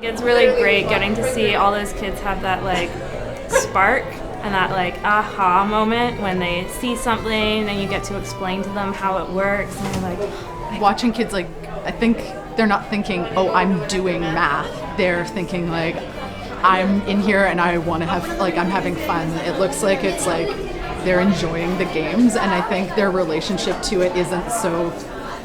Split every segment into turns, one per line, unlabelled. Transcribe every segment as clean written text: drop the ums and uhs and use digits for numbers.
It's really great getting to see all those kids have that like spark and that like aha moment when they see something and you get to explain to them how it works and they're like
watching kids, like, I think they're not thinking, oh, I'm doing math. They're thinking like, I'm in here and I want to have, like, I'm having fun. It looks like it's like they're enjoying the games, and I think their relationship to it isn't so,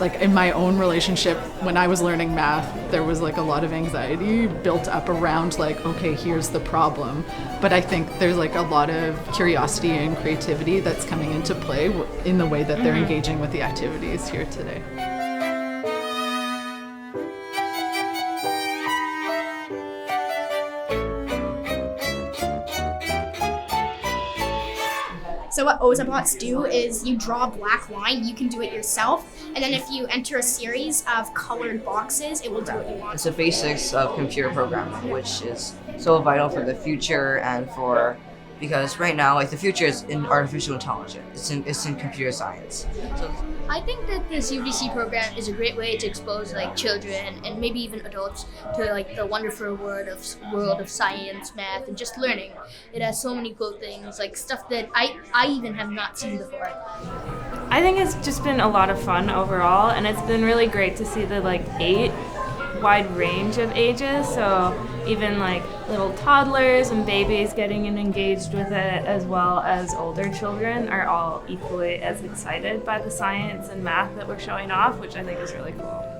like, in my own relationship when I was learning math, there was like a lot of anxiety built up around like, okay, here's the problem. But I think there's like a lot of curiosity and creativity that's coming into play in the way that they're engaging with the activities here today.
So what Ozabots do is you draw a black line, you can do it yourself, and then if you enter a series of colored boxes, it will do what you want.
It's the basics of computer programming, which is so vital for the future and because right now, like, the future is in artificial intelligence. It's in computer science. So
I think that this UBC program is a great way to expose like children and maybe even adults to like the wonderful world of science, math, and just learning. It has so many cool things, like stuff that I even have not seen before.
I think it's just been a lot of fun overall, and it's been really great to see the like 8 wide range of ages, so even like little toddlers and babies getting engaged with it, as well as older children are all equally as excited by the science and math that we're showing off, which I think is really cool.